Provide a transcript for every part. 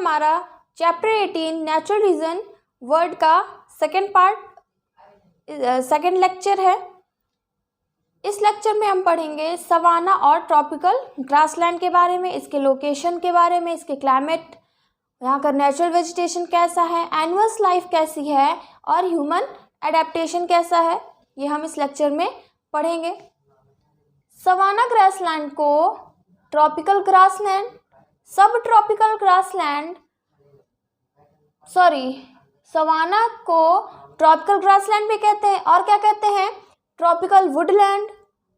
हमारा chapter 18 natural reason word का second lecture है। इस लेक्चर में हम पढ़ेंगे सवाना और ट्रॉपिकल ग्रासलैंड के बारे में, इसके लोकेशन के बारे में, इसके क्लाइमेट, यहाँ का नेचुरल वेजिटेशन कैसा है, एनिमल्स लाइफ कैसी है और ह्यूमन एडेप्टेशन कैसा है, ये हम इस लेक्चर में पढ़ेंगे। सवाना ग्रासलैंड को ट्रॉपिकल ग्रासलैंड, सब ट्रॉपिकल ग्रासलैंड, सवाना को ट्रॉपिकल ग्रासलैंड भी कहते हैं और क्या कहते हैं, ट्रॉपिकल वुडलैंड,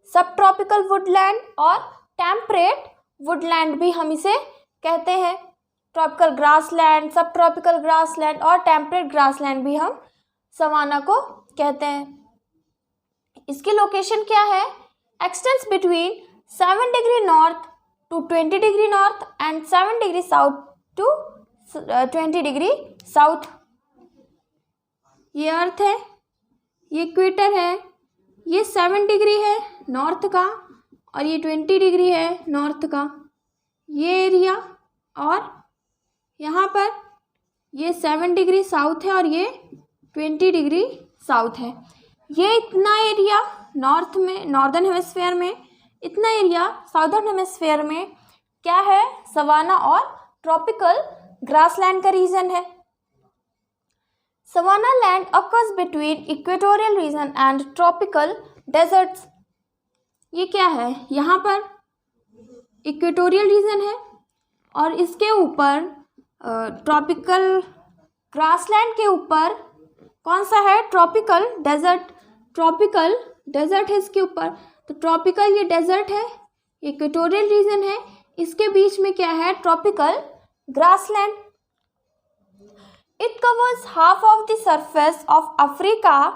सब ट्रॉपिकल वुडलैंड और टेम्परेट वुडलैंड भी हम इसे कहते हैं। ट्रॉपिकल ग्रासलैंड, सब ट्रॉपिकल ग्रासलैंड और टेम्परेट ग्रासलैंड भी हम सवाना को कहते हैं। इसकी लोकेशन क्या है, extends between 7 degree north to 20 degree north and 7 degree south to 20 degree south. ये अर्थ है, ये इक्वेटर है, ये 7 डिग्री है नॉर्थ का और ये 20 डिग्री है नॉर्थ का ये एरिया, और यहाँ पर ये 7 डिग्री साउथ है और ये 20 डिग्री साउथ है। ये इतना एरिया नॉर्थ में, नॉर्दर्न हेमिस्फीयर में, इतना एरिया साउदर्न हेमिस्फीयर में क्या है, सवाना और ट्रॉपिकल ग्रासलैंड का रीजन है। Savanna land occurs between equatorial region and tropical deserts. ये क्या है, यहाँ पर इक्वेटोरियल रीजन है और इसके ऊपर ट्रॉपिकल ग्रासलैंड के ऊपर कौन सा है, ट्रॉपिकल डेजर्ट। ट्रॉपिकल डेजर्ट है इसके ऊपर, तो ट्रॉपिकल ये डेजर्ट है, इक्वेटोरियल रीजन है, इसके बीच में क्या है, tropical grassland. It covers half of the surface of Africa,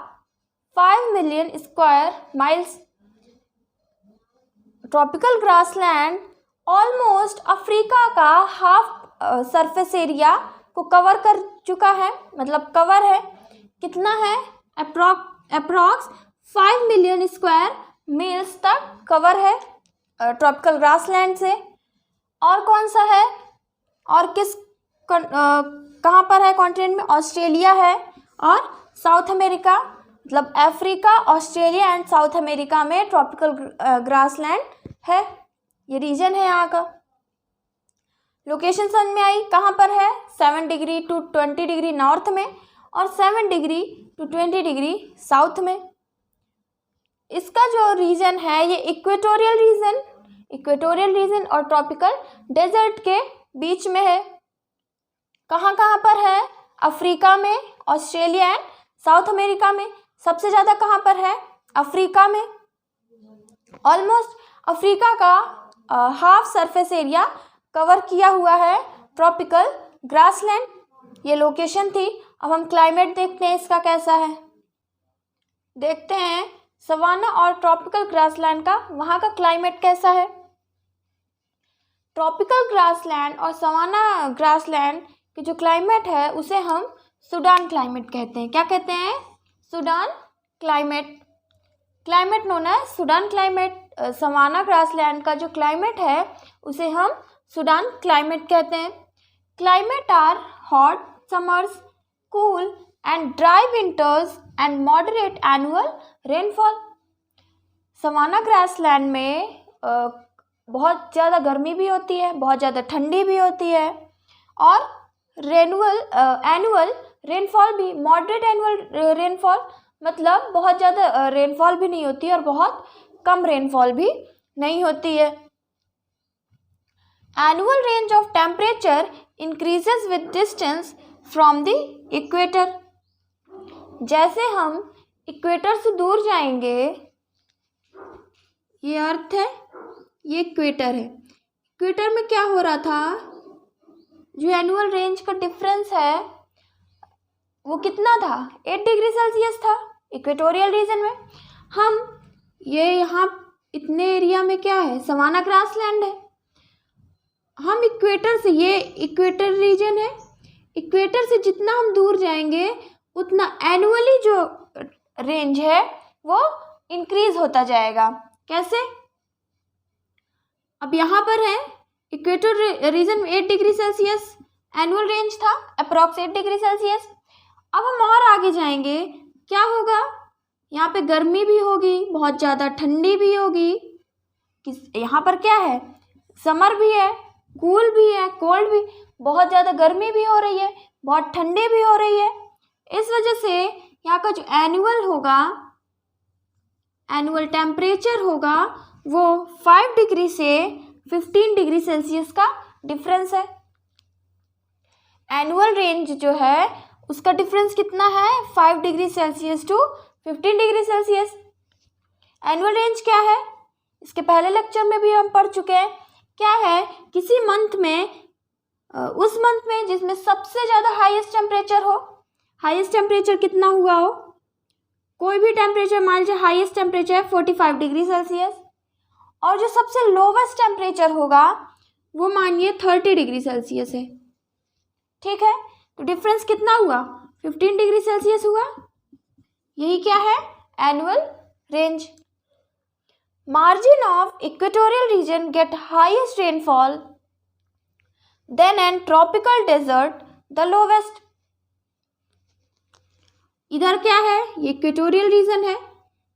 5 million square miles. Tropical grassland almost Africa का हाफ सरफेस एरिया को कवर कर चुका है, मतलब कवर है, कितना है, अप्रॉक्स 5 मिलियन स्क्वायर मील्स तक कवर है ट्रॉपिकल ग्रासलैंड से। और कौन सा है, और किस कहाँ पर है कॉन्टिनेंट में, ऑस्ट्रेलिया है और साउथ अमेरिका, मतलब Africa, Australia and south America में ट्रॉपिकल ग्रासलैंड है। ये रीजन है यहाँ का। लोकेशन समझ में आई, कहाँ पर है, 7 डिग्री टू 20 डिग्री नॉर्थ में और 7 डिग्री टू 20 डिग्री साउथ में। इसका जो रीजन है ये इक्वेटोरियल रीजन और ट्रॉपिकल डेजर्ट के बीच में है। कहाँ कहाँ पर है, अफ्रीका में, ऑस्ट्रेलिया एंड साउथ अमेरिका में। सबसे ज़्यादा कहाँ पर है, अफ्रीका में। ऑलमोस्ट अफ्रीका का हाफ सरफेस एरिया कवर किया हुआ है ट्रॉपिकल ग्रासलैंड। ये लोकेशन थी। अब हम क्लाइमेट देखते हैं इसका कैसा है। देखते हैं सवाना और ट्रॉपिकल ग्रासलैंड का, वहाँ का क्लाइमेट कैसा है। ट्रॉपिकल ग्रासलैंड और सवाना ग्रासलैंड कि जो क्लाइमेट है उसे हम सुडान क्लाइमेट कहते हैं। क्या कहते हैं, सुडान क्लाइमेट। क्लाइमेट नोन है सुडान क्लाइमेट। सवाना ग्रासलैंड का जो क्लाइमेट है उसे हम सुडान क्लाइमेट कहते हैं। Climate are hot summers, cool and dry winters and moderate annual rainfall. Savanna grassland में बहुत ज़्यादा गर्मी भी होती है, बहुत ज़्यादा ठंडी भी होती है और एनुअल रेनफॉल भी, मॉडरेट एनुअल रेनफॉल मतलब बहुत ज़्यादा रेनफॉल भी नहीं होती और बहुत कम रेनफॉल भी नहीं होती है। Annual range of temperature increases with distance from the equator. जैसे हम इक्वेटर से दूर जाएंगे, ये अर्थ है, ये इक्वेटर है, इक्वेटर में क्या हो रहा था, जो एनुअल रेंज का डिफरेंस है वो कितना था, 8 डिग्री सेल्सियस था इक्वेटोरियल रीजन में। हम ये यहाँ इतने एरिया में क्या है, सवाना ग्रासलैंड है। हम इक्वेटर से, ये इक्वेटर रीजन है, इक्वेटर से जितना हम दूर जाएंगे उतना एनुअली जो रेंज है वो इंक्रीज होता जाएगा। कैसे, अब यहाँ पर है इक्वेटर रीजन में 8 डिग्री सेल्सियस एनुअल रेंज था अप्रॉक्स 8 डिग्री सेल्सियस। अब हम और आगे जाएंगे, क्या होगा, यहाँ पे गर्मी भी होगी, बहुत ज़्यादा ठंडी भी होगी, यहाँ पर क्या है, समर भी है, कूल भी है, कोल्ड भी, बहुत ज़्यादा गर्मी भी हो रही है, बहुत ठंडी भी हो रही है। इस वजह से यहाँ का जो एनुअल होगा, एनुअल टेम्परेचर होगा वो 5 डिग्री से 15 डिग्री सेल्सियस का डिफरेंस है। एनुअल रेंज जो है उसका डिफरेंस कितना है, 5 degree Celsius to 15 degree Celsius. Annual range क्या है, इसके पहले लेक्चर में भी हम पढ़ चुके हैं। क्या है, किसी मंथ में, उस मंथ में जिसमें सबसे ज़्यादा हाईएस्ट टेम्परेचर हो, हाईएस्ट टेम्परेचर कितना हुआ हो, कोई भी टेम्परेचर मान लीजिए हाईएस्ट टेम्परेचर है 45 डिग्री सेल्सियस, और जो सबसे लोवेस्ट टेम्परेचर होगा वो मानिए 30 डिग्री सेल्सियस है। ठीक है, तो डिफरेंस कितना हुआ, 15 डिग्री सेल्सियस हुआ। यही क्या है, annual range. Margin of equatorial region get highest rainfall then and tropical desert the lowest. इधर क्या है, ये इक्वेटोरियल रीजन है,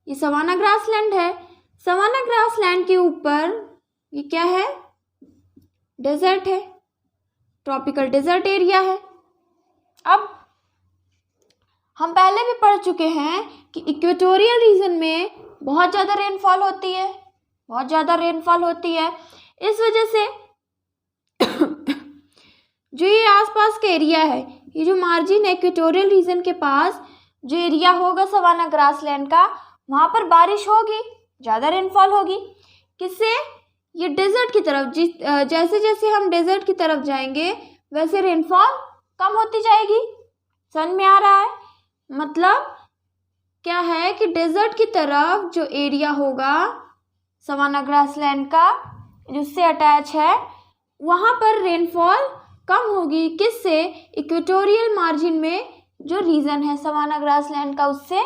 ये सवाना ग्रासलैंड है। सवाना ग्रासलैंड के ऊपर ये क्या है, डेजर्ट है, ट्रॉपिकल डेजर्ट एरिया है। अब हम पहले भी पढ़ चुके हैं कि इक्वेटोरियल रीजन में बहुत ज़्यादा रेनफॉल होती है, बहुत ज़्यादा रेनफॉल होती है। इस वजह से जो ये आसपास का एरिया है, ये जो मार्जिन है इक्वेटोरियल रीजन के पास जो एरिया होगा सवाना ग्रासलैंड का, वहाँ पर बारिश होगी, ज़्यादा रेनफॉल होगी। किससे, ये डेजर्ट की तरफ, जैसे जैसे हम डेजर्ट की तरफ जाएंगे वैसे रेनफॉल कम होती जाएगी। समझ में आ रहा है, मतलब क्या है कि डेजर्ट की तरफ जो एरिया होगा सवाना ग्रासलैंड का जिससे अटैच है, वहाँ पर रेनफॉल कम होगी। किससे, इक्वेटोरियल मार्जिन में जो रीजन है सवाना ग्रासलैंड का, उससे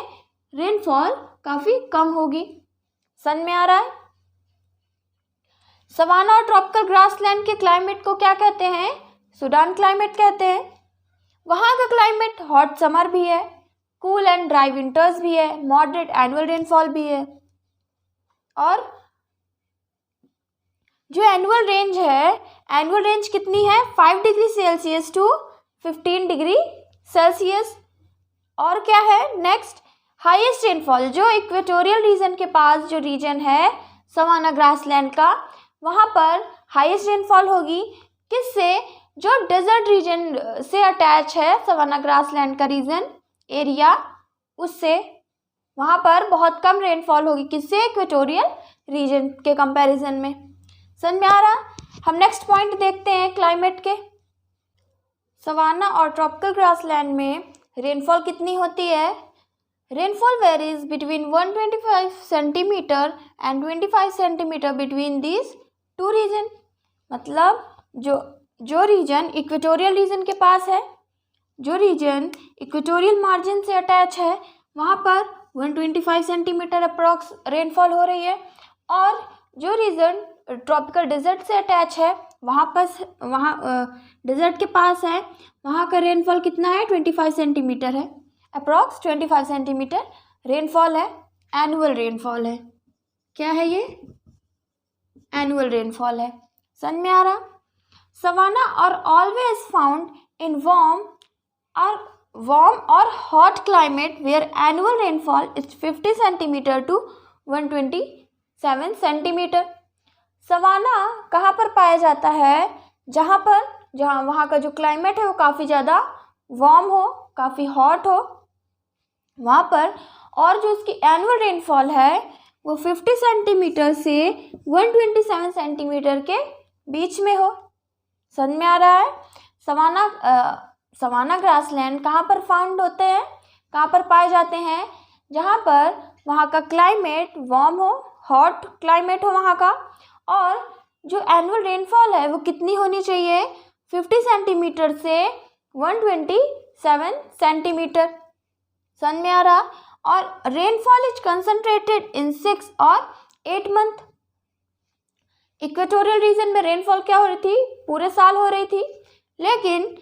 रेनफॉल काफ़ी कम होगी। समझ में आ रहा है। सवाना और ट्रॉपिकल ग्रासलैंड के क्लाइमेट को क्या कहते हैं, सुडान क्लाइमेट कहते हैं। वहाँ का क्लाइमेट हॉट समर भी है, कूल एंड ड्राई विंटर्स भी है, मॉडरेट एनुअल रेनफॉल भी है। और जो एनुअल रेंज है, एनुअल रेंज कितनी है, 5 degree Celsius to 15 degree Celsius. और क्या है नेक्स्ट, हाईएस्ट रेनफॉल, जो इक्वेटोरियल रीजन के पास जो रीजन है सवाना ग्रासलैंड का, वहाँ पर हाईएस्ट रेनफॉल होगी। किससे, जो डेजर्ट रीजन से अटैच है सवाना ग्रासलैंड का रीजन एरिया, उससे वहाँ पर बहुत कम रेनफॉल होगी। किससे, इक्वेटोरियल रीजन के कंपैरिजन में। समझ में आ रहा। हम नेक्स्ट पॉइंट देखते हैं क्लाइमेट के। सवाना और ट्रॉपिकल ग्रासलैंड में रेनफॉल कितनी होती है, rainfall varies between 125 centimetre and 25 centimetre between these two region. मतलब जो रीजन इक्वेटोरियल रीजन के पास है, जो रीजन इक्वेटोरियल मार्जिन से अटैच है, वहाँ पर 125 सेंटीमीटर अप्रॉक्स रेनफॉल हो रही है। और जो रीजन ट्रॉपिकल डेजर्ट से अटैच है, वहाँ डेजर्ट के पास है, वहाँ का रेनफॉल कितना है, 25 सेंटीमीटर है, अप्रॉक्स 25 सेंटीमीटर रेनफॉल है। एनुअल रेनफॉल है, क्या है ये, एनुअल रेनफॉल है। समझ में आ रहा। सवाना और ऑलवेज फाउंड इन warm और hot climate where annual rainfall is 50 centimetre to 127 centimetre. Savanna कहाँ पर पाया जाता है, जहाँ वहाँ का जो क्लाइमेट है वो काफ़ी ज़्यादा वार्म हो, काफ़ी हॉट हो वहाँ पर, और जो उसकी एनुअल रेनफॉल है वो 50 सेंटीमीटर से 127 सेंटीमीटर के बीच में हो। समझ में आ रहा है। सवाना ग्रासलैंड कहाँ पर फाउंड होते हैं, कहाँ पर पाए जाते हैं, जहाँ पर वहाँ का क्लाइमेट वार्म हो, हॉट क्लाइमेट हो वहाँ का, और जो एनुअल रेनफॉल है वो कितनी होनी चाहिए, 50 सेंटीमीटर से 127 सेंटीमीटर। समझ में आ रहा। और रेनफॉल इज कंसंट्रेटेड इन 6 और 8 मंथ। इक्वेटोरियल रीजन में रेनफॉल क्या हो रही थी, पूरे साल हो रही थी, लेकिन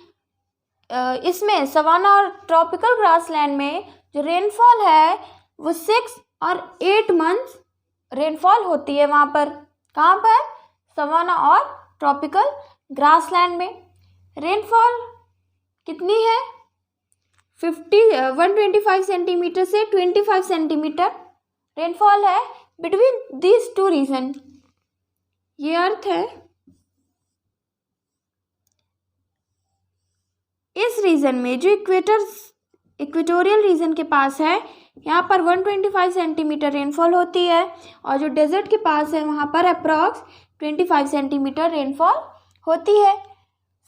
इसमें सवाना और ट्रॉपिकल ग्रासलैंड में जो रेनफॉल है वो 6 और 8 मंथ्स रेनफॉल होती है वहाँ पर। कहाँ पर? सवाना और ट्रॉपिकल ग्रासलैंड में रेनफॉल कितनी है? 125 सेंटीमीटर से 25 सेंटीमीटर रेनफॉल है बिटवीन दीज टू रीजन। ये अर्थ है, इस रीजन में जो इक्वेटोरियल रीजन के पास है यहाँ पर 125 सेंटीमीटर रेनफॉल होती है, और जो डेजर्ट के पास है वहाँ पर अप्रॉक्स 25 सेंटीमीटर रेनफॉल होती है।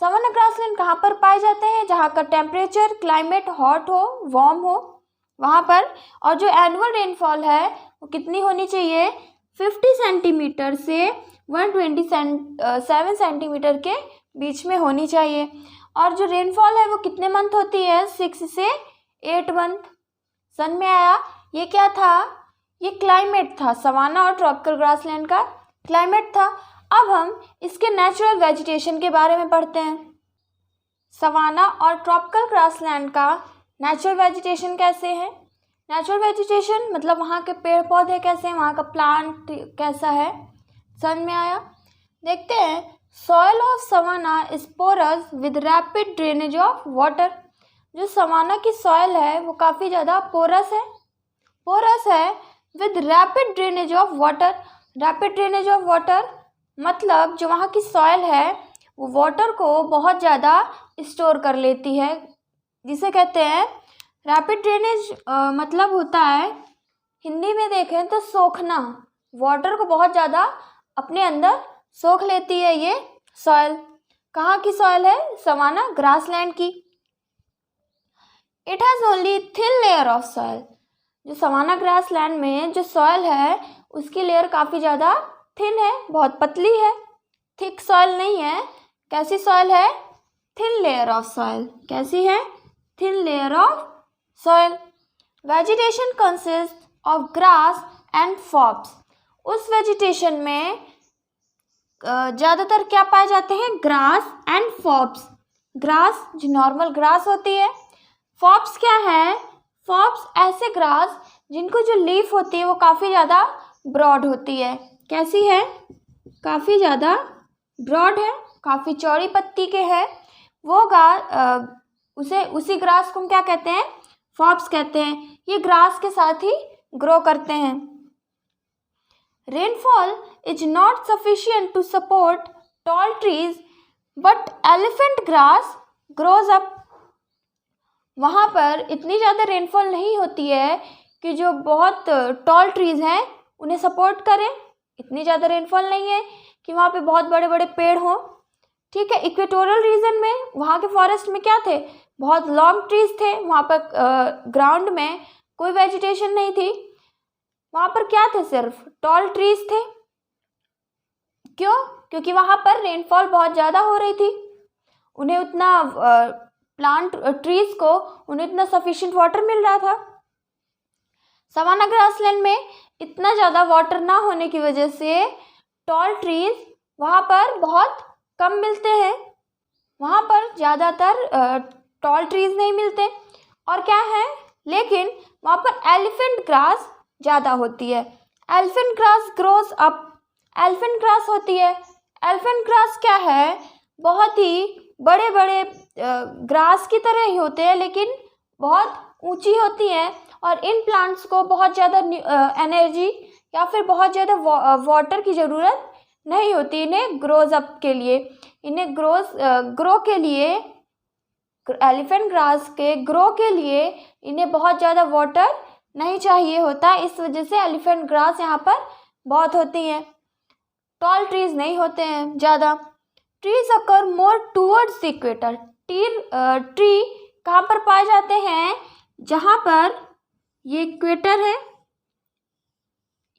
सवाना ग्रासलैंड कहाँ पर पाए जाते हैं? जहाँ का टेम्परेचर क्लाइमेट हॉट हो, वार्म हो, वहाँ पर। और जो एनुअल रेनफॉल है वो कितनी होनी चाहिए? 50 सेंटीमीटर से 127 सेंटीमीटर के बीच में होनी चाहिए। और जो रेनफॉल है वो कितने मंथ होती है? 6 से 8 मंथ। समझ में आया? ये क्या था? ये क्लाइमेट था, सवाना और ट्रॉपिकल ग्रासलैंड का क्लाइमेट था। अब हम इसके नेचुरल वेजिटेशन के बारे में पढ़ते हैं। सवाना और ट्रॉपिकल ग्रासलैंड का नेचुरल वेजिटेशन कैसे है? नेचुरल वेजिटेशन मतलब वहाँ के पेड़ पौधे कैसे हैं, वहाँ का प्लांट कैसा है। समझ में आया? देखते हैं। Soil of savanna is porous with rapid drainage of water. जो सवाना की सॉइल है वो काफ़ी ज़्यादा पोरस है with rapid drainage of water. Rapid drainage of water मतलब जो वहाँ की सॉइल है वो वाटर को बहुत ज़्यादा स्टोर कर लेती है, जिसे कहते हैं रैपिड ड्रेनेज। मतलब होता है, हिंदी में देखें तो सोखना, वाटर को बहुत ज़्यादा अपने अंदर सोख लेती है ये सॉइल। कहाँ की सॉइल है? सवाना ग्रासलैंड की। It has only thin layer of soil. जो सवाना ग्रासलैंड में जो सॉइल है उसकी लेयर काफ़ी ज़्यादा थिन है, बहुत पतली है, थिक सॉइल नहीं है। कैसी सॉइल है? Thin layer of soil. कैसी है? Thin layer of soil. Vegetation consist of grass and Forbes. उस वेजिटेशन में ज़्यादातर क्या पाए जाते हैं? Grass and Forbes. ग्रास जो नॉर्मल ग्रास होती है। फॉब्स क्या है? फॉब्स ऐसे ग्रास जिनको जो लीफ होती है वो काफ़ी ज़्यादा ब्रॉड होती है। कैसी है? काफ़ी ज़्यादा ब्रॉड है, काफ़ी चौड़ी पत्ती के है वो उसी ग्रास को हम क्या कहते हैं? फॉब्स कहते हैं। ये ग्रास के साथ ही ग्रो करते हैं। Rainfall is not sufficient to support tall trees but elephant grass grows up. वहाँ पर इतनी ज़्यादा रेनफॉल नहीं होती है कि जो बहुत टॉल ट्रीज़ हैं उन्हें सपोर्ट करें। इतनी ज़्यादा रेनफॉल नहीं है कि वहाँ पे बहुत बड़े बड़े पेड़ हों। ठीक है। इक्वेटोरियल रीजन में वहाँ के फॉरेस्ट में क्या थे? बहुत लॉन्ग ट्रीज थे। वहाँ पर ग्राउंड में कोई वेजिटेशन नहीं थी, वहाँ पर क्या थे? सिर्फ टॉल ट्रीज थे। क्यों? क्योंकि वहाँ पर रेनफॉल बहुत ज़्यादा हो रही थी, उन्हें उतना ट्रीज को उन्हें इतना सफिशिएंट वाटर मिल रहा था। सवाना ग्रासलैंड में इतना ज़्यादा वाटर ना होने की वजह से टॉल ट्रीज वहाँ पर बहुत कम मिलते हैं। वहाँ पर ज़्यादातर टॉल ट्रीज नहीं मिलते। और क्या है? लेकिन वहाँ पर एलिफेंट ग्रास ज़्यादा होती है। Elephant grass grows up. Elephant grass होती है। एलिफेंट ग्रास क्या है? बहुत ही बड़े बड़े ग्रास की तरह ही होते हैं, लेकिन बहुत ऊंची होती हैं। और इन प्लांट्स को बहुत ज़्यादा एनर्जी या फिर बहुत ज़्यादा वाटर की ज़रूरत नहीं होती इन्हें ग्रोज अप के लिए। इन्हें ग्रो के लिए, एलिफेंट ग्रास के ग्रो के लिए इन्हें बहुत ज़्यादा वाटर नहीं चाहिए होता। इस वजह से एलिफेंट ग्रास यहाँ पर बहुत होती हैं। टॉल ट्रीज नहीं होते हैं ज़्यादा। Trees occur more towards the equator. Tree कहाँ पर पाए जाते हैं? जहाँ पर ये इक्वेटर है,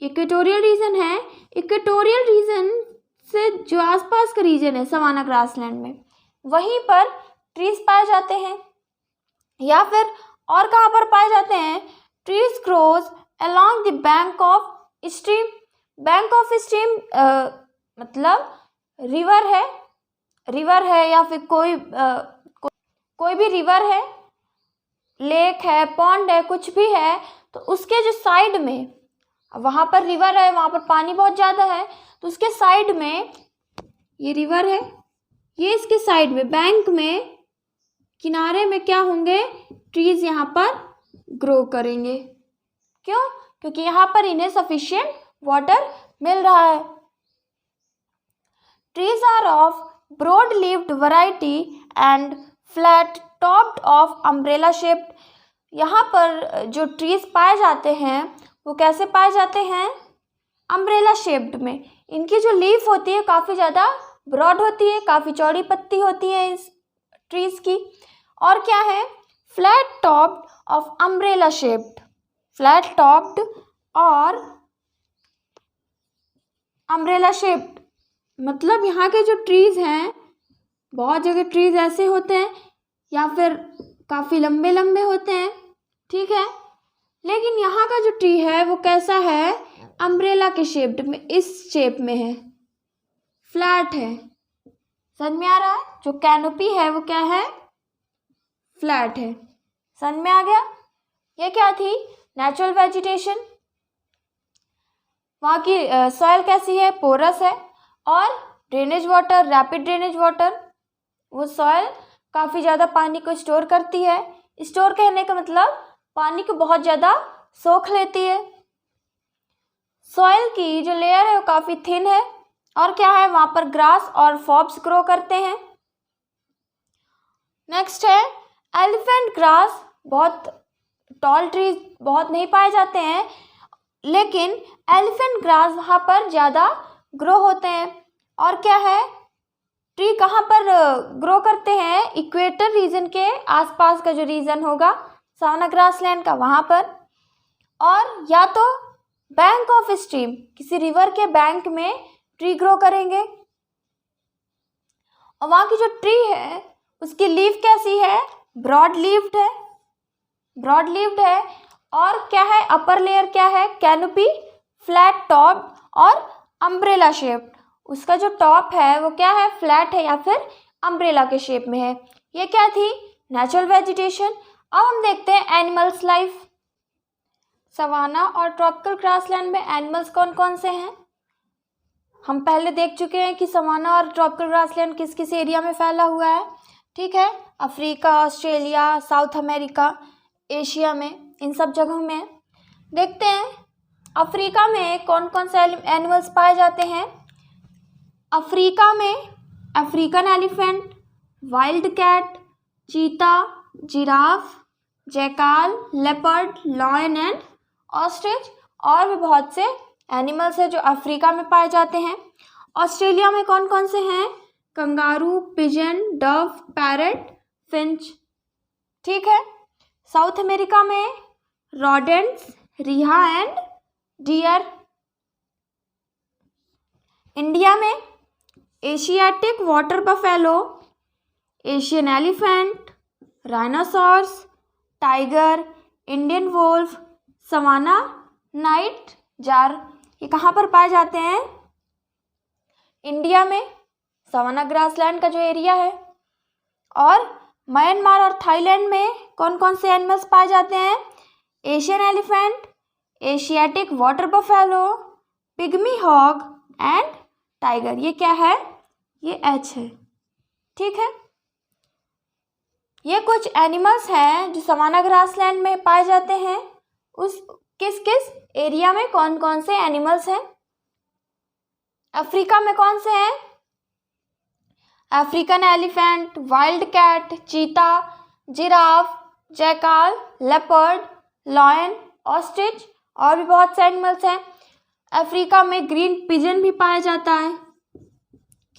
इक्वेटोरियल रीजन है। इक्वेटोरियल रीजन से जो आसपास का रीजन है सवाना ग्रासलैंड में, वहीं पर ट्रीज पाए जाते हैं। या फिर और कहाँ पर पाए जाते हैं? Trees grows along the bank of stream. Bank of stream मतलब रिवर है, रिवर है या फिर कोई भी रिवर है, लेक है, पॉन्ड है, कुछ भी है, तो उसके जो साइड में, वहाँ पर रिवर है, वहाँ पर पानी बहुत ज़्यादा है, तो उसके साइड में, ये रिवर है, ये इसके साइड में, बैंक में, किनारे में क्या होंगे, ट्रीज यहाँ पर ग्रो करेंगे। क्यों? क्योंकि यहाँ पर इन्हें सफिशिएंट वाटर मिल रहा है। Trees are of broad leaved variety and flat topped of umbrella shaped. यहाँ पर जो ट्रीज पाए जाते हैं वो कैसे पाए जाते हैं, अम्ब्रेला शेप्ड में। इनकी जो लीफ होती है काफ़ी ज़्यादा ब्रॉड होती है, काफ़ी चौड़ी पत्ती होती है इस ट्रीज की। और क्या है, flat topped of umbrella shaped, flat topped और अम्ब्रेला शेप्ड, मतलब यहाँ के जो ट्रीज हैं, बहुत जगह ट्रीज ऐसे होते हैं या फिर काफ़ी लंबे लंबे होते हैं, ठीक है, लेकिन यहाँ का जो ट्री है वो कैसा है, अम्ब्रेला के शेप्ड में, इस शेप में है, फ्लैट है। समझ में आ रहा है? जो कैनोपी है वो क्या है, फ्लैट है। समझ में आ गया? ये क्या थी, नेचुरल वेजिटेशन। वहाँ की सॉइल कैसी है, पोरस है, और drainage water, rapid drainage water, वो सॉइल काफ़ी ज़्यादा पानी को स्टोर करती है। स्टोर कहने का मतलब पानी को बहुत ज़्यादा सोख लेती है। सॉइल की जो लेयर है वो काफ़ी थिन है, और क्या है, वहाँ पर ग्रास और फॉब्स ग्रो करते हैं। नेक्स्ट है एलिफेंट ग्रास। बहुत टॉल ट्रीज बहुत नहीं पाए जाते हैं, लेकिन एलिफेंट ग्रास वहाँ पर ज़्यादा ग्रो होते हैं। और क्या है, ट्री कहाँ पर ग्रो करते हैं, इक्वेटर रीजन के आसपास का जो रीजन होगा सावना ग्रासलैंड का, वहाँ पर, और या तो बैंक ऑफ स्ट्रीम, किसी रिवर के बैंक में ट्री ग्रो करेंगे। और वहाँ की जो ट्री है उसकी लीफ कैसी है, ब्रॉड लीव्ड है, ब्रॉड लीव्ड है। और क्या है, अपर लेयर क्या है, कैनोपी, फ्लैट टॉप और अम्ब्रेला शेप। उसका जो टॉप है वो क्या है, फ्लैट है या फिर अम्ब्रेला के शेप में है। ये क्या थी, नेचुरल वेजिटेशन। अब हम देखते हैं एनिमल्स लाइफ। सवाना और ट्रॉपिकल ग्रासलैंड में एनिमल्स कौन कौन से हैं। हम पहले देख चुके हैं कि सवाना और ट्रॉपिकल ग्रासलैंड किस किस एरिया में फैला हुआ है, ठीक है, Africa, Australia, south America, Asia में, इन सब जगहों में। देखते हैं अफ्रीका में कौन कौन से एनिमल्स पाए जाते हैं। अफ्रीका में अफ्रीकन एलिफेंट, वाइल्ड कैट, चीता, giraffe, jackal, leopard, lion and ostrich, और भी बहुत से एनिमल्स हैं जो अफ्रीका में पाए जाते हैं। ऑस्ट्रेलिया में कौन कौन से हैं, kangaroo, pigeon, dove, parrot, finch, ठीक है। साउथ अमेरिका में rodents, rhea and deer. India में Asiatic water buffalo, Asian elephant, rhinoceros, tiger, Indian wolf, savanna nightjar. ये कहाँ पर पाए जाते हैं, इंडिया में, सवाना ग्रासलैंड का जो एरिया है। और म्यांमार और थाईलैंड में कौन कौन से एनिमल्स पाए जाते हैं, Asian elephant, Asiatic water buffalo, pygmy hog and tiger. ये क्या है, ये एच है, ठीक है। ये कुछ एनिमल्स हैं जो सवाना ग्रासलैंड में पाए जाते हैं। उस किस किस एरिया में कौन कौन से एनिमल्स हैं। अफ्रीका में कौन से हैं, अफ्रीकन एलिफेंट, वाइल्ड कैट, चीता, giraffe, jackal, leopard, lion, ostrich, और भी बहुत से एनिमल्स हैं। अफ्रीका में ग्रीन पिजन भी पाया जाता है।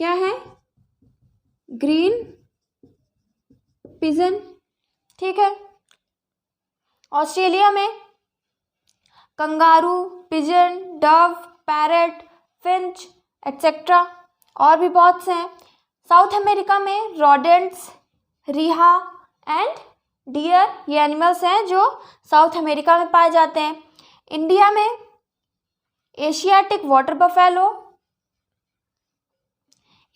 क्या है, ग्रीन पिजन, ठीक है। ऑस्ट्रेलिया में kangaroo, pigeon, dove, parrot, Finch etcetera, और भी बहुत से हैं। साउथ अमेरिका में रोडेंट्स, रिहा एंड डियर, ये एनिमल्स हैं जो साउथ अमेरिका में पाए जाते हैं। इंडिया में Asiatic water buffalo,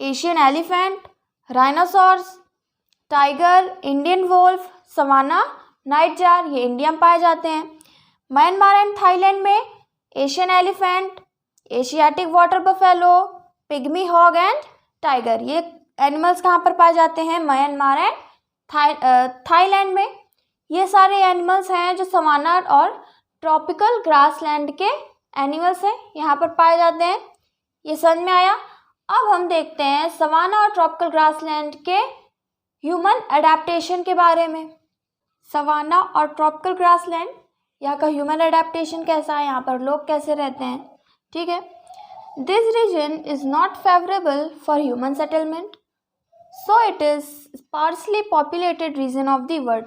Asian elephant, rhinoceros, tiger, Indian wolf, savanna nightjar, ये इंडिया में पाए जाते हैं। म्यांमार एंड थाईलैंड में Asian elephant, Asiatic water buffalo, pygmy hog and tiger, ये एनिमल्स कहाँ पर पाए जाते हैं? म्यांमार एंड थाईलैंड में। ये सारे एनिमल्स हैं जो सवाना और ट्रॉपिकल ग्रासलैंड के एनिमल्स हैं, यहाँ पर पाए जाते हैं। ये समझ में आया। अब हम देखते हैं सवाना और ट्रॉपिकल ग्रासलैंड के ह्यूमन एडेप्टेशन के बारे में। सवाना और ट्रॉपिकल ग्रासलैंड, यहाँ का ह्यूमन एडेप्टेशन कैसा है, यहाँ पर लोग कैसे रहते हैं, ठीक है। This region is not favourable for human settlement, so it is sparsely populated region of the world.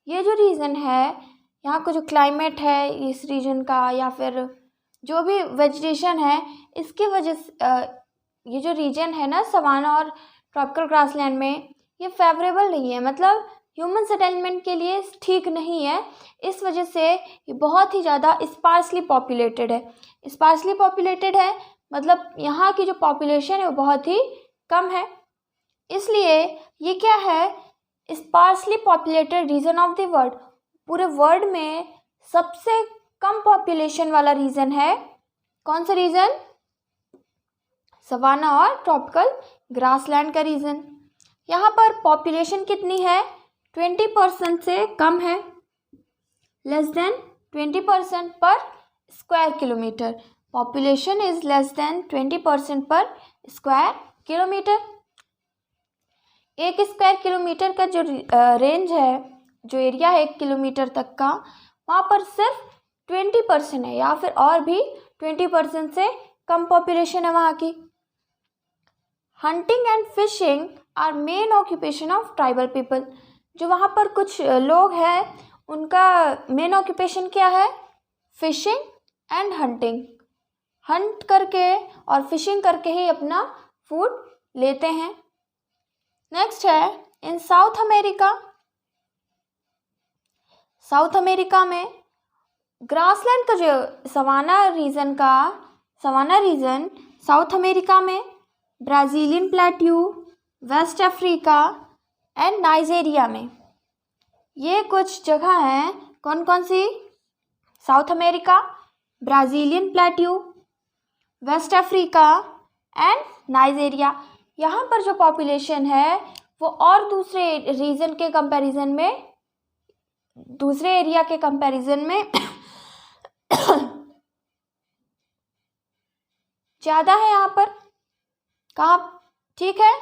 ये जो रीजन है, यहाँ का जो क्लाइमेट है इस रीजन का, या फिर जो भी वेजिटेशन है, इसकी वजह से ये जो रीजन है ना सवाना और ट्रॉपिकल ग्रासलैंड में, ये फेवरेबल नहीं है, मतलब ह्यूमन सेटलमेंट के लिए ठीक नहीं है। इस वजह से ये बहुत ही ज़्यादा स्पार्सली पॉपुलेटेड है। स्पार्सली पॉपुलेटेड है मतलब यहाँ की जो पॉपुलेशन है वो बहुत ही कम है, इसलिए ये क्या है, sparsely populated region of the world. पूरे वर्ल्ड में सबसे कम पॉपुलेशन वाला रीजन है, कौन सा रीजन? सवाना और ट्रॉपिकल ग्रासलैंड का रीजन। यहाँ पर पॉपुलेशन कितनी है? 20% से कम है, लेस देन 20% पर square kilometre. Population is less than 20% पर स्क्वायर किलोमीटर। एक स्क्वायर किलोमीटर का जो रेंज है, जो एरिया है 1 किलोमीटर तक का, वहाँ पर सिर्फ 20% है, या फिर और भी 20% से कम पॉपुलेशन है वहाँ की। Hunting and fishing are main occupation of tribal people. जो वहाँ पर कुछ लोग हैं, उनका मेन ऑक्यूपेशन क्या है? Fishing and hunting. हंट करके और फिशिंग करके ही अपना फूड लेते हैं। नेक्स्ट है in South America. South America में ग्रासलैंड का जो सवाना रीजन साउथ अमेरिका में Brazilian plateau, West Africa and Nigeria में, ये कुछ जगह हैं। कौन कौन सी? South America, Brazilian plateau, West Africa and Nigeria. यहाँ पर जो पॉपुलेशन है वो और दूसरे रीजन के कंपैरिजन में, दूसरे एरिया के कंपैरिजन में ज़्यादा है यहाँ पर। कहाँ? ठीक है,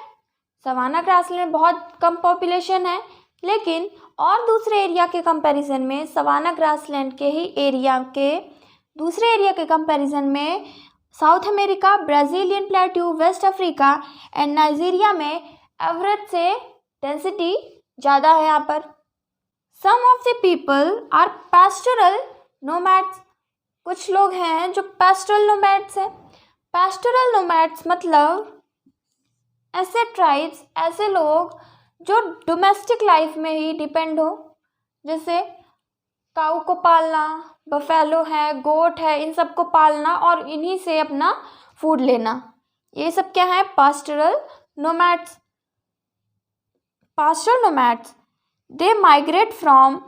सवाना ग्रासलैंड में बहुत कम पॉपुलेशन है, लेकिन और दूसरे एरिया के कंपैरिजन में, सवाना ग्रासलैंड के ही एरिया के दूसरे एरिया के कंपैरिजन में South America, Brazilian plateau, West Africa and Nigeria में एवरेज से डेंसिटी ज़्यादा है यहाँ पर। Some of the people are pastoral nomads. कुछ लोग हैं जो पैस्टोरल नोमैड्स हैं। पैस्टोरल नोमैड्स मतलब ऐसे ट्राइब्स, ऐसे लोग जो डोमेस्टिक लाइफ में ही डिपेंड हो, जैसे काऊ को पालना, बफेलो है, गोट है, इन सब को पालना और इन्हीं से अपना फूड लेना, ये सब क्या है? Pastoral nomads. Pastoral nomads they migrate from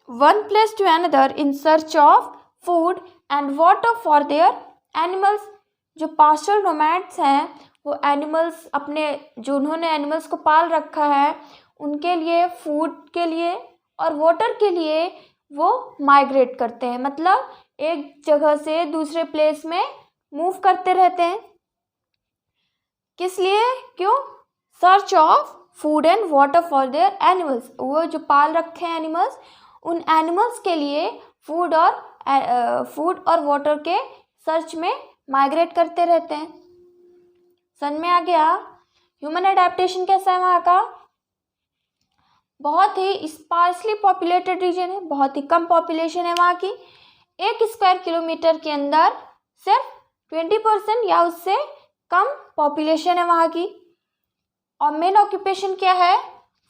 one place to another in search of food and water for their animals. जो पास्टोरल नोमैड्स हैं वो एनिमल्स अपने, जो उन्होंने एनिमल्स को पाल रखा है, उनके लिए फूड के लिए और वाटर के लिए वो माइग्रेट करते हैं, मतलब एक जगह से दूसरे प्लेस में मूव करते रहते हैं। किस लिए? क्यों? Search of food and water for their animals. वो जो पाल रखे हैं एनिमल्स, उन एनिमल्स के लिए फूड और वाटर के सर्च में माइग्रेट करते रहते हैं। समझ में आ गया? ह्यूमन एडेप्टेशन कैसा है वहाँ का? बहुत ही स्पार्सली पॉपुलेटेड रीजन है, बहुत ही कम पॉपुलेशन है वहाँ की। 1 स्क्वायर किलोमीटर के अंदर सिर्फ 20% या उससे कम पॉपुलेशन है वहाँ की। और मेन ऑक्यूपेशन क्या है?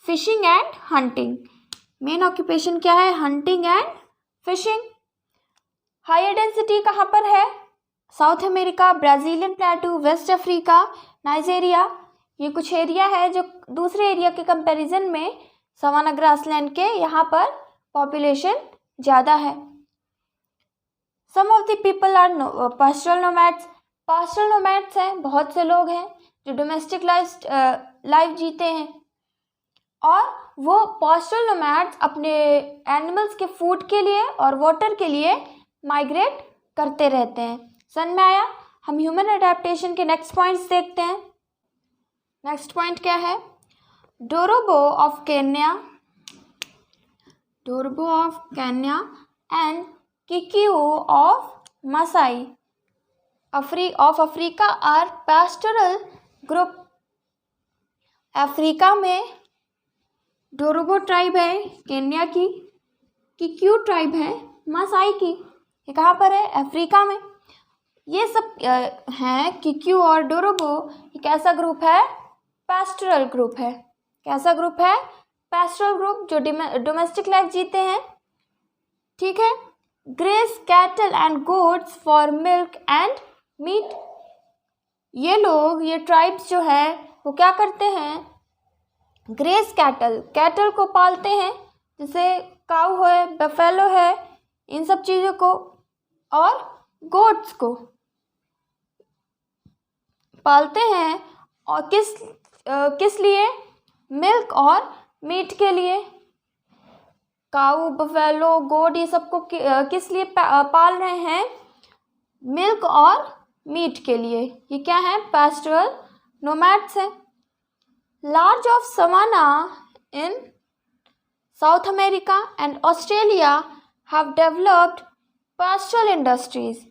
Fishing and hunting. Main occupation क्या है? Hunting and fishing. Higher density कहाँ पर है? South America, Brazilian plateau, West Africa, Nigeria, ये कुछ एरिया है जो दूसरे एरिया के कंपैरिजन में सवाना ग्रासलैंड के यहाँ पर पॉपुलेशन ज़्यादा है। Some of the people are pastoral nomads. Pastoral nomads हैं, बहुत से लोग हैं जो डोमेस्टिक लाइफ जीते हैं, और वो पास्टरल नोमैड्स अपने एनिमल्स के फूड के लिए और वाटर के लिए माइग्रेट करते रहते हैं। समझ में आया? हम ह्यूमन अडेप्टेशन के नेक्स्ट पॉइंट्स देखते हैं। नेक्स्ट पॉइंट क्या है? Dorobo of Kenya and Kikuyu of Maasai of Africa are pastoral group. Africa में डोरोबो ट्राइब है केन्या की, किकियो ट्राइब है मसाई की। ये कहाँ पर है? अफ्रीका में। ये सब हैं किकियो और डोरोबो। ये कैसा ग्रुप है? पास्टरल ग्रुप है। कैसा ग्रुप है? पास्टरल ग्रुप, जो डोमेस्टिक लाइफ जीते हैं। ठीक है। Graze cattle and goats for milk and meat. ये लोग, ये ट्राइब्स जो है वो क्या करते हैं? ग्रेस कैटल को पालते हैं, जैसे काऊ है, बफेलो है, इन सब चीज़ों को, और गोट्स को पालते हैं। और किस लिए? मिल्क और मीट के लिए। काऊ, बफेलो, गोट, ये सबको किस लिए पाल रहे हैं? मिल्क और मीट के लिए। ये क्या है? पास्टरल नोमैड्स हैं। Large of savanna in South America and Australia have developed pastoral industries.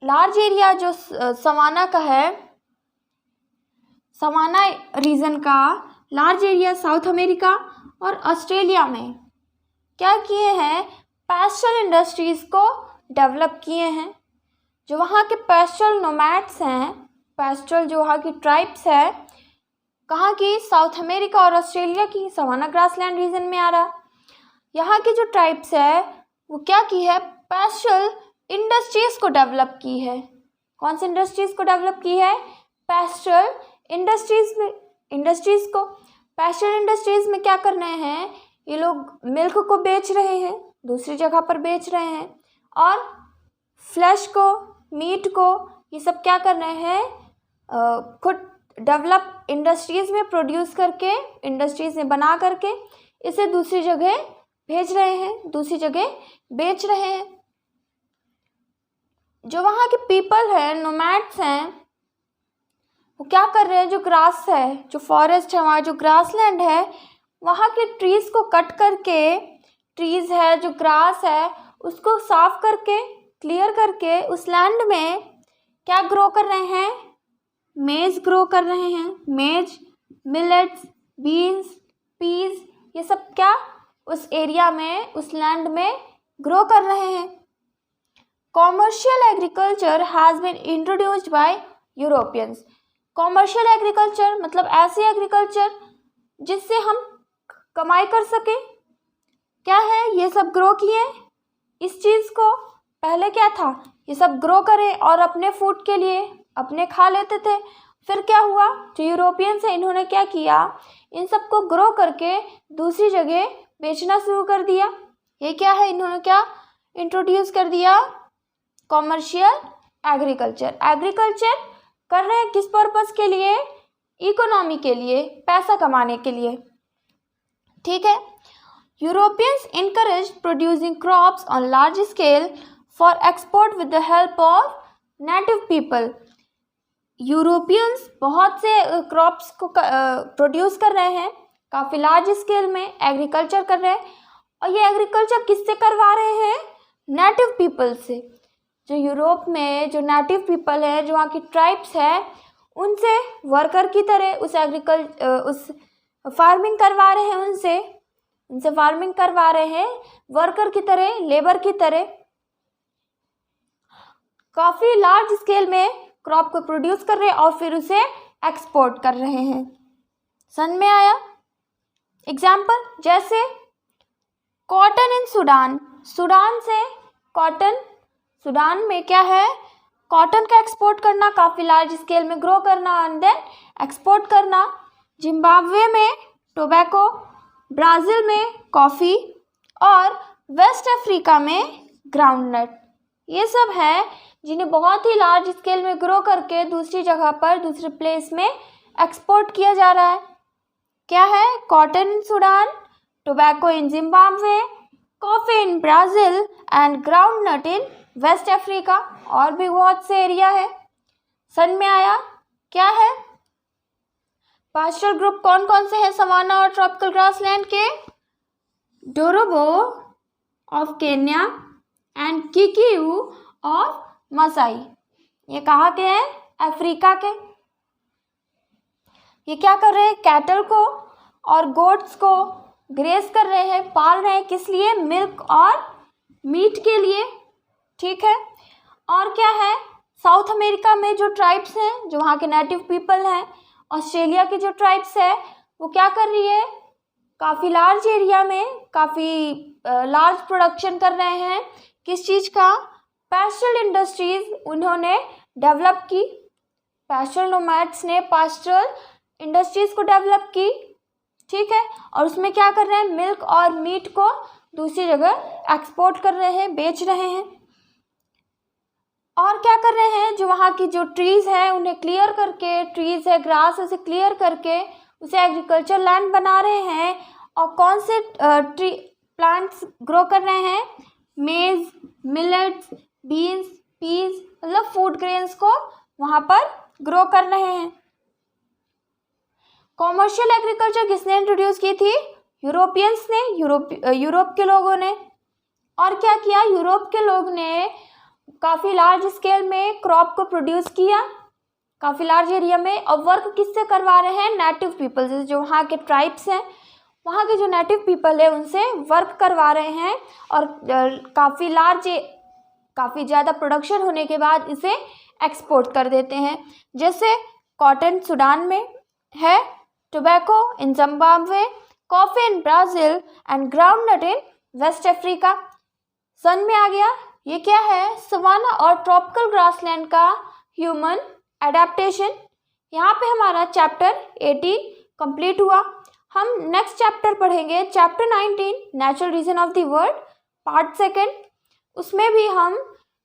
Large area जो सवाना का है, सवाना रीजन का लार्ज एरिया साउथ अमेरिका और ऑस्ट्रेलिया में क्या किए हैं? पास्टरल इंडस्ट्रीज़ को डेवलप किए हैं। जो वहाँ के पास्टरल नोमैड्स हैं, पास्टरल जो वहाँ की ट्राइब्स है, कहाँ की? साउथ अमेरिका और ऑस्ट्रेलिया की, सवाना ग्रासलैंड रीजन में आ रहा। यहाँ की जो ट्राइब्स है वो क्या की है? पास्टरल इंडस्ट्रीज़ को डेवलप की है। कौन सी इंडस्ट्रीज़ को डेवलप की है? पास्टरल इंडस्ट्रीज़ को। पास्टरल इंडस्ट्रीज़ में क्या कर रहे हैं? ये लोग मिल्क को बेच रहे हैं, दूसरी जगह पर बेच रहे हैं, और फ्लैश को, मीट को, ये सब क्या कर रहे हैं? खुद डेवलप इंडस्ट्रीज़ में प्रोड्यूस करके, इंडस्ट्रीज़ में बना करके इसे दूसरी जगह भेज रहे हैं, दूसरी जगह बेच रहे हैं। जो वहाँ के पीपल हैं, नोमैड्स हैं, वो क्या कर रहे हैं? जो ग्रास है, जो फॉरेस्ट है, वहाँ जो ग्रासलैंड है, वहाँ के ट्रीज़ को कट करके, ट्रीज़ है, जो ग्रास है, उसको साफ करके, क्लियर करके, उस लैंड में क्या ग्रो कर रहे हैं? मेज ग्रो कर रहे हैं। मेज, मिलेट्स, बीन्स, पीज, ये सब क्या उस एरिया में, उस लैंड में ग्रो कर रहे हैं। Commercial agriculture has been introduced by Europeans. Commercial agriculture मतलब ऐसी एग्रीकल्चर जिससे हम कमाई कर सकें। क्या है? ये सब ग्रो किए इस चीज़ को। पहले क्या था? ये सब ग्रो करें और अपने फूड के लिए अपने खा लेते थे। फिर क्या हुआ? जो यूरोपियंस है, इन्होंने क्या किया? इन सब को ग्रो करके दूसरी जगह बेचना शुरू कर दिया। ये क्या है? इन्होंने क्या इंट्रोड्यूस कर दिया? Commercial agriculture. एग्रीकल्चर कर रहे हैं किस पर्पस के लिए? इकोनॉमी के लिए, पैसा कमाने के लिए। ठीक है। Europeans encouraged producing crops on large scale for export with the help of native people. Europeans बहुत से क्रॉप्स को प्रोड्यूस कर रहे हैं, काफ़ी लार्ज स्केल में एग्रीकल्चर कर रहे हैं। और ये एग्रीकल्चर किससे करवा रहे हैं? नेटिव पीपल से। जो यूरोप में जो नेटिव पीपल है, जो वहाँ की ट्राइब्स है, उनसे वर्कर की तरह उस फार्मिंग करवा रहे हैं। उनसे फार्मिंग करवा रहे हैं, वर्कर की तरह, लेबर की तरह। काफ़ी लार्ज स्केल में क्रॉप को प्रोड्यूस कर रहे हैं और फिर उसे एक्सपोर्ट कर रहे हैं। समझ में आया? एग्जाम्पल जैसे कॉटन इन सूडान। सूडान से कॉटन, सूडान में क्या है? कॉटन का एक्सपोर्ट करना, काफ़ी लार्ज स्केल में ग्रो करना एंड देन एक्सपोर्ट करना। जिम्बाब्वे में टोबैको, ब्राज़ील में कॉफ़ी और वेस्ट अफ्रीका में ग्राउंडनट। ये सब है जिन्हें बहुत ही लार्ज स्केल में ग्रो करके दूसरी जगह पर, दूसरे प्लेस में एक्सपोर्ट किया जा रहा है। क्या है? Cotton in Sudan, tobacco in Zimbabwe, coffee in Brazil and groundnut in West Africa. और भी बहुत से एरिया है। समझ में आया? क्या है? पास्चर ग्रुप कौन कौन से हैं सवाना और ट्रॉपिकल ग्रासलैंड के? Dorobo of Kenya and Kikuyu of Maasai. ये कहाँ के हैं? अफ्रीका के। ये क्या कर रहे हैं? कैटल को और गोट्स को ग्रेस कर रहे हैं, पाल रहे हैं। किस लिए? मिल्क और मीट के लिए। ठीक है। और क्या है? साउथ अमेरिका में जो ट्राइब्स हैं, जो वहाँ के नेटिव पीपल हैं, ऑस्ट्रेलिया की जो ट्राइब्स है, वो क्या कर रही है? काफ़ी लार्ज एरिया में काफ़ी लार्ज प्रोडक्शन कर रहे हैं। किस चीज़ का? पैस्टरल इंडस्ट्रीज़ उन्होंने डेवलप की। पैस्टरल नोमैड्स ने पास्टरल इंडस्ट्रीज़ को डेवलप की। ठीक है। और उसमें क्या कर रहे हैं? मिल्क और मीट को दूसरी जगह एक्सपोर्ट कर रहे हैं, बेच रहे हैं। और क्या कर रहे हैं? जो वहाँ की जो ट्रीज़ हैं उन्हें क्लियर करके, ट्रीज़ है, ग्रास उसे क्लियर करके उसे एग्रीकल्चर लैंड बना रहे हैं। और कौन से ट्री प्लांट्स ग्रो कर रहे हैं? मेज़, मिलेट्स, बीन्स, पीज, मतलब फूड ग्रेन्स को वहाँ पर ग्रो कर रहे हैं। कॉमर्शियल एग्रीकल्चर किसने इंट्रोड्यूस की थी? यूरोपियंस ने, यूरोप के लोगों ने। और क्या किया? यूरोप के लोग ने काफ़ी लार्ज स्केल में क्रॉप को प्रोड्यूस किया, काफ़ी लार्ज एरिया में। और वर्क किससे करवा रहे हैं? नेटिव पीपल, जैसे जो वहाँ के ट्राइब्स हैं, वहाँ के जो नेटिव पीपल है उनसे वर्क करवा रहे हैं। और काफ़ी ज़्यादा प्रोडक्शन होने के बाद इसे एक्सपोर्ट कर देते हैं। जैसे कॉटन सूडान में है, tobacco in Zimbabwe, coffee in Brazil and groundnut in West Africa. समझ में आ गया? ये क्या है? सवाना और ट्रॉपिकल ग्रासलैंड का ह्यूमन एडेप्टेशन। यहाँ पे हमारा चैप्टर 18 कंप्लीट हुआ। हम नेक्स्ट चैप्टर पढ़ेंगे, chapter 19 natural region of the world, part 2। उसमें भी हम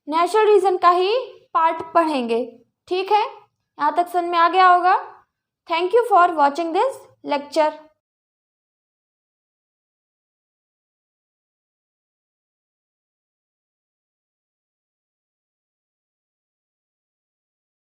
नेचुरल रीजन का ही पार्ट पढ़ेंगे। ठीक है। यहाँ तक समझ में आ गया होगा। Thank you for watching this lecture.